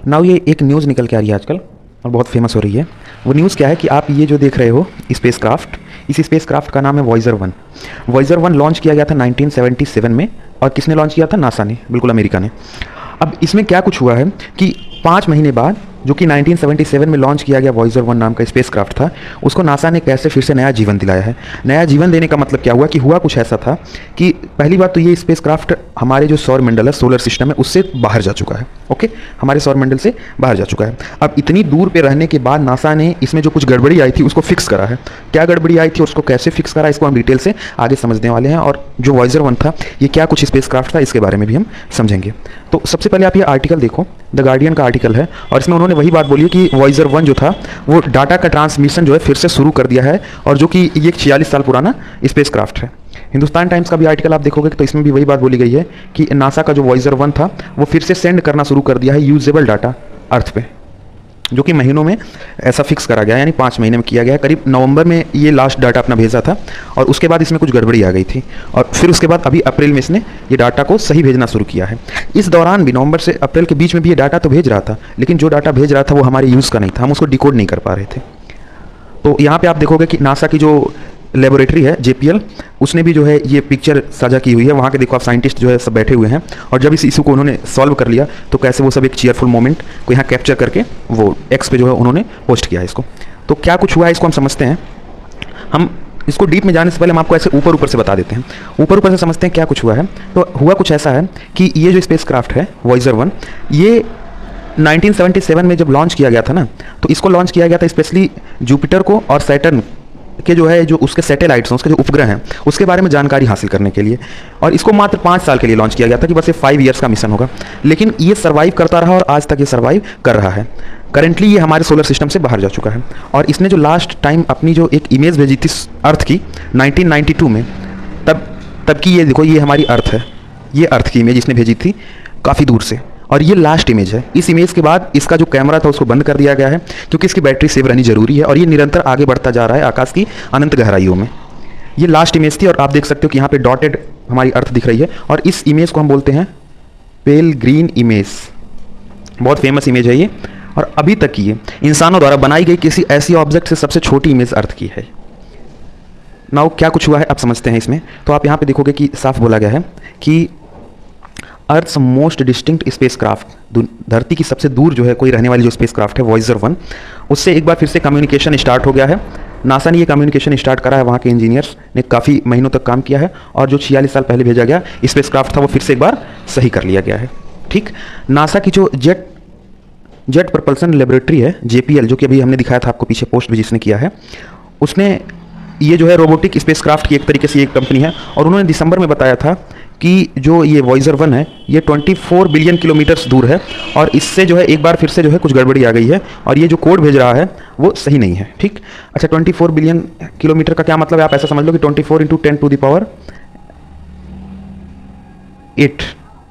Now ये एक news निकल के आ रही है आजकल और बहुत फेमस हो रही है। वो न्यूज़ क्या है कि आप ये जो देख रहे हो स्पेस क्राफ्ट, इस स्पेस क्राफ्ट का नाम है वॉयजर 1। वॉयजर 1 लॉन्च किया गया था 1977 में, और किसने लॉन्च किया था? नासा ने, बिल्कुल अमेरिका ने। अब इसमें क्या कुछ हुआ है कि 5 महीने बाद, जो कि 1977 में लॉन्च किया गया वॉयजर 1 नाम का स्पेस क्राफ्ट था, उसको नासा ने कैसे फिर से नया जीवन दिलाया है। नया जीवन देने का मतलब क्या हुआ कि हुआ कुछ ऐसा था कि पहली बात तो ये स्पेस क्राफ्ट हमारे जो सौर मंडल है, सोलर सिस्टम है, उससे बाहर जा चुका है। ओके, हमारे सौर मंडल से बाहर जा चुका है। अब इतनी दूर पे रहने के बाद नासा ने इसमें जो कुछ गड़बड़ी आई थी उसको फिक्स करा है। क्या गड़बड़ी आई थी, उसको कैसे फिक्स करा, इसको हम डिटेल से आगे समझने वाले हैं। और जो वॉयजर 1 था, ये क्या कुछ स्पेस क्राफ्ट था, इसके बारे में भी हम समझेंगे। तो सबसे पहले आप ये आर्टिकल देखो, द गार्डियन का आर्टिकल है, और इसमें उन्होंने वही बात बोली है कि वॉयजर 1 जो था वो डाटा का ट्रांसमिशन जो है फिर से शुरू कर दिया है, और जो कि ये 46 साल पुराना स्पेस क्राफ्ट है। हिंदुस्तान टाइम्स का भी आर्टिकल आप देखोगे तो इसमें भी वही बात बोली गई है कि नासा का जो वॉयजर 1 था वो फिर से सेंड करना शुरू कर दिया है यूजेबल डाटा अर्थ पे, जो कि महीनों में ऐसा फिक्स करा गया, यानी 5 महीने में किया गया। करीब नवंबर में ये लास्ट डाटा अपना भेजा था, और उसके बाद इसमें कुछ गड़बड़ी आ गई थी, और फिर उसके बाद अभी अप्रैल में इसने ये डाटा को सही भेजना शुरू किया है। इस दौरान भी नवंबर से अप्रैल के बीच में भी ये डाटा तो भेज रहा था, लेकिन जो डाटा भेज रहा था वो हमारे यूज़ का नहीं था, हम उसको डिकोड नहीं कर पा रहे थे। तो यहाँ पे आप देखोगे कि नासा की जो लेबोरेटरी है JPL, उसने भी जो है ये पिक्चर साझा की हुई है। वहाँ के देखो आप साइंटिस्ट जो है सब बैठे हुए हैं, और जब इस इशू को उन्होंने सॉल्व कर लिया तो कैसे वो सब एक चीयरफुल मोमेंट को यहाँ कैप्चर करके वो एक्स पे जो है उन्होंने पोस्ट किया है इसको। तो क्या कुछ हुआ है इसको हम समझते हैं। हम इसको डीप में जाने से पहले हम आपको ऐसे ऊपर ऊपर से बता देते हैं, ऊपर ऊपर से समझते हैं क्या कुछ हुआ है। तो हुआ कुछ ऐसा है कि ये जो स्पेस क्राफ्ट है वॉयजर 1, ये 1977 में जब लॉन्च किया गया था ना, तो इसको लॉन्च किया गया था स्पेशली जुपिटर को और सैटर्न के जो है जो उसके सैटेलाइट्स हैं, उसके जो उपग्रह हैं, उसके बारे में जानकारी हासिल करने के लिए। और इसको मात्र 5 साल के लिए लॉन्च किया गया था कि बस ये 5 ईयर्स का मिशन होगा, लेकिन ये सर्वाइव करता रहा और आज तक ये सर्वाइव कर रहा है। करेंटली ये हमारे सोलर सिस्टम से बाहर जा चुका है, और इसने जो लास्ट टाइम अपनी जो एक इमेज भेजी थी अर्थ की 1992 में, तब की ये देखो, ये हमारी अर्थ है, ये अर्थ की इमेज इसने भेजी थी काफ़ी दूर से, और ये लास्ट इमेज है। इस इमेज के बाद इसका जो कैमरा था उसको बंद कर दिया गया है, क्योंकि इसकी बैटरी सेव रहनी जरूरी है, और ये निरंतर आगे बढ़ता जा रहा है आकाश की अनंत गहराइयों में। ये लास्ट इमेज थी, और आप देख सकते हो कि यहाँ पे डॉटेड हमारी अर्थ दिख रही है, और इस इमेज को हम बोलते हैं पेल ग्रीन इमेज। बहुत फेमस इमेज है ये, और अभी तक ये इंसानों द्वारा बनाई गई किसी ऐसी ऑब्जेक्ट से सबसे छोटी इमेज अर्थ की है। नाउ क्या कुछ हुआ है अब समझते हैं इसमें। तो आप यहाँ पे देखोगे कि साफ बोला गया है कि Earth's most distinct spacecraft, धरती की सबसे दूर जो है कोई रहने वाली जो स्पेस क्राफ्ट है वॉयजर 1, उससे एक बार फिर से कम्युनिकेशन स्टार्ट हो गया है। नासा ने ये कम्युनिकेशन स्टार्ट करा है, वहाँ के इंजीनियर्स ने काफ़ी महीनों तक काम किया है, और जो 46 साल पहले भेजा गया स्पेस क्राफ्ट था वो फिर से एक बार सही कर लिया गया है। ठीक, नासा की जो जेट प्रपल्सन लेबोरेटरी है JPL, जो कि अभी हमने दिखाया था आपको पीछे पोस्ट भी जिसने किया है, उसने ये जो है रोबोटिक स्पेस क्राफ्ट की एक तरीके से एक कंपनी है, और उन्होंने दिसंबर में बताया था कि जो ये वॉयजर 1 है ये 24 बिलियन किलोमीटर्स दूर है, और इससे जो है एक बार फिर से जो है कुछ गड़बड़ी आ गई है, और ये जो कोड भेज रहा है वो सही नहीं है। ठीक, अच्छा 24 बिलियन किलोमीटर का क्या मतलब है, आप ऐसा समझ लो कि 24 × 10⁸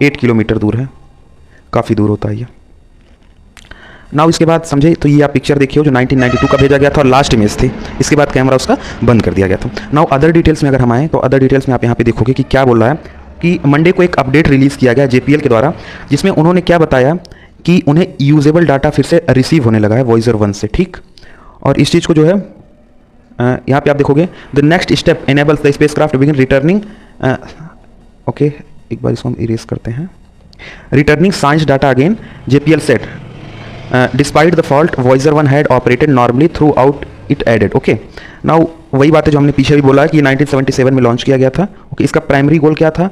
8 किलोमीटर दूर है, काफ़ी दूर होता है ये। नाउ इसके बाद समझे तो ये आप पिक्चर देखिए जो 1992 का भेजा गया था और लास्ट इमेज थी, इसके बाद कैमरा उसका बंद कर दिया गया था। नाउ अदर डिटेल्स में अगर हम आएँ तो अदर डिटेल्स में आप यहाँ पे देखोगे कि क्या बोल रहा है कि मंडे को एक अपडेट रिलीज़ किया गया JPL के द्वारा, जिसमें उन्होंने क्या बताया कि उन्हें यूजेबल डाटा फिर से रिसीव होने लगा है वॉयजर 1 से। ठीक, और इस चीज़ को जो है यहाँ पे आप देखोगे the next step enables the spacecraft begin returning, okay एक बार इसको हम इरेज करते हैं, returning science data again JPL set despite the fault Voyager 1 had operated normally throughout it added. Okay, now वही बात है जो हमने पीछे भी बोला है कि 1977 में लॉन्च किया गया था। ओके, इसका प्राइमरी गोल क्या था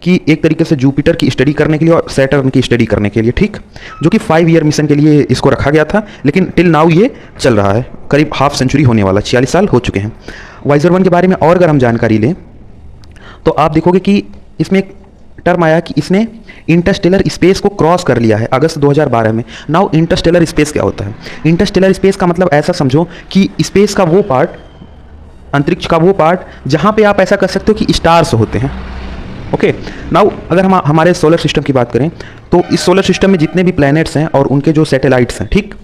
कि एक तरीके से जुपिटर की स्टडी करने के लिए और सैटर्न की स्टडी करने के लिए, ठीक, जो कि 5 ईयर मिशन के लिए इसको रखा गया था, लेकिन टिल नाउ ये चल रहा है, करीब हाफ सेंचुरी होने वाला, 46 साल हो चुके हैं। वॉयजर 1 के बारे में और अगर हम जानकारी लें तो आप देखोगे कि इसमें एक टर्म आया कि इसने इंटरस्टेलर स्पेस को क्रॉस कर लिया है अगस्त 2012 में। नाउ इंटरस्टेलर स्पेस क्या होता है? इंटरस्टेलर स्पेस का मतलब ऐसा समझो कि स्पेस का वो पार्ट, अंतरिक्ष का वो पार्ट जहाँ पे आप ऐसा कर सकते हो कि स्टार्स होते हैं। ओके, नाउ अगर हम हमारे सोलर सिस्टम की बात करें तो इस सोलर सिस्टम में जितने भी प्लैनेट्स हैं और उनके जो सैटेलाइट्स हैं, ठीक,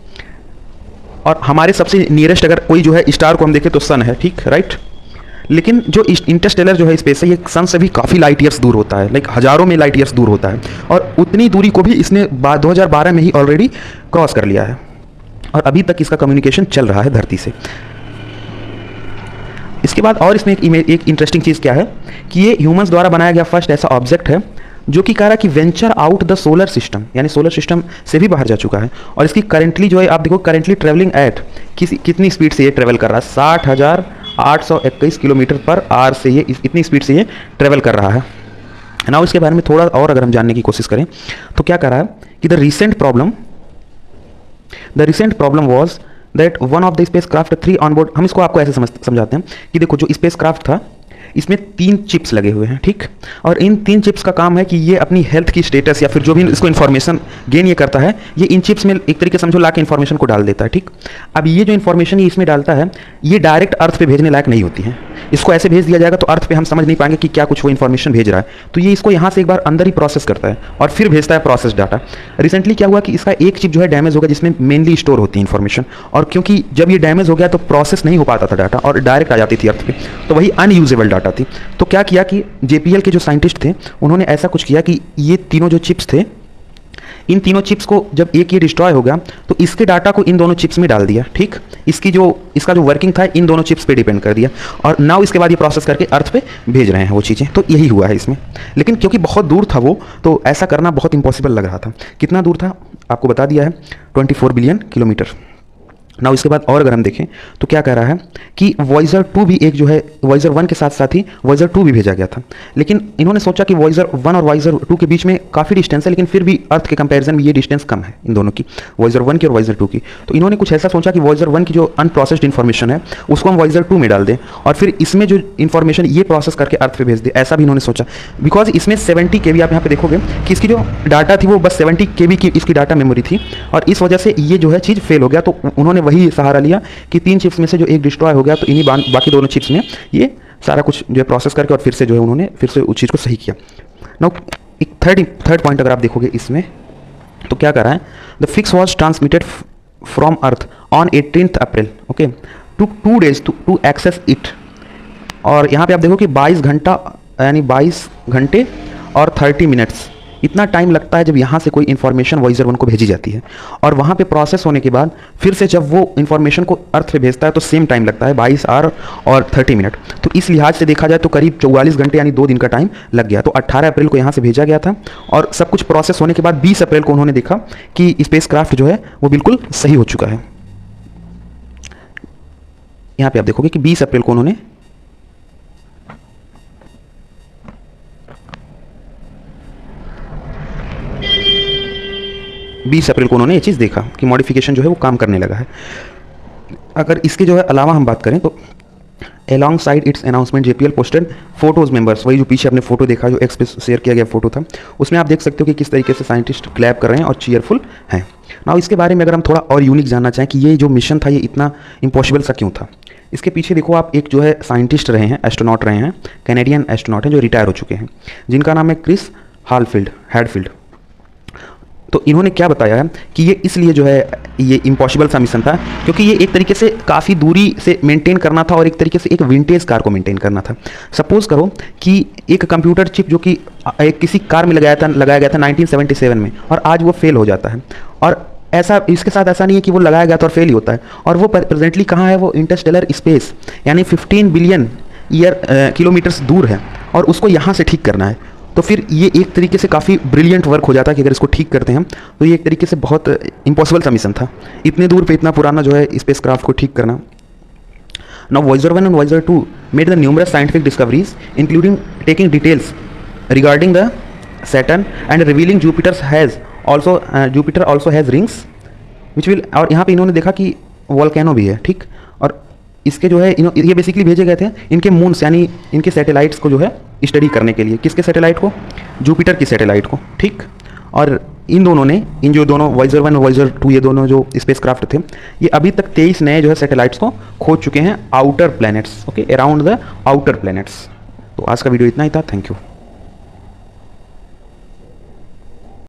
और हमारे सबसे नियरेस्ट अगर कोई जो है स्टार को हम देखें तो सन है, ठीक, राइट। लेकिन जो इंटरस्टेलर जो है स्पेस है, ये सन से भी काफ़ी लाइट ईयर्स दूर होता है, लाइक हज़ारों में लाइट ईयर्स दूर होता है, और उतनी दूरी को भी इसने 2012 में ही ऑलरेडी क्रॉस कर लिया है, और अभी तक इसका कम्युनिकेशन चल रहा है धरती से। इसके बाद और इसमें एक इंटरेस्टिंग चीज़ क्या है कि ये ह्यूमंस द्वारा बनाया गया फर्स्ट ऐसा ऑब्जेक्ट है जो कि कह रहा है कि venture out the solar system, यानी सोलर सिस्टम से भी बाहर जा चुका है। और इसकी करेंटली जो है, आप देखो करेंटली ट्रेवलिंग एट कितनी स्पीड से ये ट्रेवल कर रहा है, 60,821 किलोमीटर पर आवर से ये इतनी स्पीड से ये ट्रेवल कर रहा है ना। इसके बारे में थोड़ा और अगर हम जानने की कोशिश करें तो क्या कर रहा है कि the recent problem was that one of the space craft 3 on board. हम इसको आपको ऐसे समझाते हैं कि देखो जो स्पेस क्राफ्ट था इसमें 3 चिप्स लगे हुए हैं, ठीक। और इन 3 चिप्स का काम है कि ये अपनी हेल्थ की स्टेटस या फिर जो भी इसको इन्फॉर्मेशन गेन ये करता है, ये इन चिप्स में एक तरीके से समझो ला के इन्फॉर्मेशन को डाल देता है, ठीक। अब ये जो इन्फॉर्मेशन ये इसमें डालता है, ये डायरेक्ट अर्थ पे भेजने लायक नहीं होती है। इसको ऐसे भेज दिया जाएगा तो अर्थ पे हम समझ नहीं पाएंगे कि क्या कुछ वो इन्फॉर्मेशन भेज रहा है, तो ये इसको यहाँ से एक बार अंदर ही प्रोसेस करता है और फिर भेजता है प्रोसेस डाटा। रिसेंटली क्या हुआ कि इसका एक चिप जो है डैमेज हो गया, जिसमें मेनली स्टोर होती है इन्फॉर्मेशन, और क्योंकि जब ये डैमेज हो गया तो प्रोसेस नहीं हो पाता था डाटा और डायरेक्ट आ जाती थी अर्थ पे, तो वही अनयूजेबल डाटा थी। तो क्या किया कि JPL के जो साइंटिस्ट थे उन्होंने ऐसा कुछ किया कि ये तीनों जो चिप्स थे, इन तीनों चिप्स को जब एक ये डिस्ट्रॉय हो गया तो इसके डाटा को इन दोनों चिप्स में डाल दिया, ठीक। इसका जो वर्किंग था इन दोनों चिप्स पे डिपेंड कर दिया, और नाउ इसके बाद ये प्रोसेस करके अर्थ पे भेज रहे हैं वो चीज़ें। तो यही हुआ है इसमें, लेकिन क्योंकि बहुत दूर था वो, तो ऐसा करना बहुत इंपॉसिबल लग रहा था। कितना दूर था आपको बता दिया है, 24 बिलियन किलोमीटर। ना इसके बाद और अगर हम देखें तो क्या कह रहा है कि वॉयजर 2 भी एक जो है, वॉयजर 1 के साथ साथ ही वॉयजर 2 भी भेजा गया था, लेकिन इन्होंने सोचा कि वॉयजर 1 और वॉयजर 2 के बीच में काफ़ी डिस्टेंस है, लेकिन फिर भी अर्थ के कंपैरिजन में ये डिस्टेंस कम है इन दोनों की, वॉयजर 1 की और वॉयजर 2 की। तो इन्होंने कुछ ऐसा सोचा कि वॉयजर 1 की जो अनप्रोसेस्ड इन्फॉर्मेशन है उसको हम वॉयजर 2 में डाल दें और फिर इसमें जो इन्फॉर्मेशन ये प्रोसेस करके अर्थ पे भेज दे, ऐसा भी इन्होंने सोचा। बिकॉज इसमें 70 KB, आप यहाँ पे देखोगे कि इसकी जो डाटा थी वो बस 70 KB की इसकी डाटा मेमोरी थी, और इस वजह से ये जो है चीज़ फेल हो गया। तो उन्होंने वही सहारा लिया कि 3 चिप्स में से जो एक डिस्ट्रॉय हो गया, तो इन्हीं बाकी दोनों चिप्स में ये सारा कुछ जो है प्रोसेस करके और फिर से जो है उन्होंने फिर से उस चीज़ को सही किया। नाउ एक थर्ड पॉइंट अगर आप देखोगे इसमें तो क्या कर रहा है, the fix was transmitted from Earth on 18 April, okay, to 2 days to access it. और यहाँ पे आप देखो कि 22 घंटा यानी 22 घंटे और 30 मिनट्स इतना टाइम लगता है जब यहाँ से कोई इन्फॉर्मेशन वॉयजर 1 को भेजी जाती है, और वहाँ पे प्रोसेस होने के बाद फिर से जब वो इन्फॉर्मेशन को अर्थ पे भेजता है तो सेम टाइम लगता है 22 आवर और 30 मिनट। तो इस लिहाज से देखा जाए तो करीब 44 घंटे यानी 2 दिन का टाइम लग गया। तो 18 अप्रैल को यहाँ से भेजा गया था, और सब कुछ प्रोसेस होने के बाद 20 अप्रैल को उन्होंने देखा कि स्पेस क्राफ्ट जो है वो बिल्कुल सही हो चुका है। यहाँ पर आप देखोगे कि 20 अप्रैल को उन्होंने 20 अप्रैल को उन्होंने ये चीज़ देखा कि मॉडिफिकेशन जो है वो काम करने लगा है। अगर इसके जो है अलावा हम बात करें तो along side it's announcement JPL posted photos members, वही जो पीछे आपने फोटो देखा जो एक्स पे शेयर किया गया फोटो था, उसमें आप देख सकते हो कि किस तरीके से साइंटिस्ट क्लैप कर रहे हैं और चीयरफुल हैं। नाउ इसके बारे में अगर हम थोड़ा और यूनिक जानना चाहें कि ये जो मिशन था ये इतना इम्पॉसिबल सा क्यों था, इसके पीछे देखो आप एक जो है साइंटिस्ट रहे हैं, एस्ट्रोनॉट रहे हैं, कैनेडियन एस्ट्रोनॉट हैं जो रिटायर हो चुके हैं, जिनका नाम है क्रिस हैडफील्ड। तो इन्होंने क्या बताया है कि ये इसलिए जो है ये इम्पॉसिबल सा मिशन था क्योंकि ये एक तरीके से काफ़ी दूरी से मेंटेन करना था और एक तरीके से एक विंटेज कार को मेंटेन करना था। सपोज करो कि एक कंप्यूटर चिप जो कि किसी कार में लगाया गया था 1977 में, और आज वो फेल हो जाता है, और ऐसा इसके साथ ऐसा नहीं है कि वो लगाया गया था और फेल ही होता है, और वो प्रेजेंटली कहाँ है, वो इंटरस्टेलर स्पेस यानी 15 बिलियन किलोमीटर्स दूर है, और उसको यहाँ से ठीक करना है। तो फिर ये एक तरीके से काफ़ी ब्रिलियंट वर्क हो जाता है कि अगर इसको ठीक करते हैं तो ये एक तरीके से बहुत इम्पॉसिबल सा मिशन था, इतने दूर पे इतना पुराना जो है स्पेस क्राफ्ट को ठीक करना। Now Voyager 1 and Voyager 2 made the numerous scientific discoveries including taking details regarding the Saturn and revealing Jupiter also has rings which will, और यहाँ पे इन्होंने देखा कि वॉल्केनो भी है, ठीक। और इसके जो है ये बेसिकली भेजे गए थे इनके मून्स यानी इनके सैटेलाइट्स को जो है स्टडी करने के लिए, किसके सैटेलाइट को, जुपिटर की सैटेलाइट को, ठीक। और इन जो दोनों वॉयजर 1 और वॉयजर 2 ये दोनों जो स्पेस क्राफ्ट थे, ये अभी तक 23 नए जो है सैटेलाइट्स को खोज चुके हैं outer planets, okay, around the outer planets. तो आज का वीडियो इतना ही था, थैंक यू।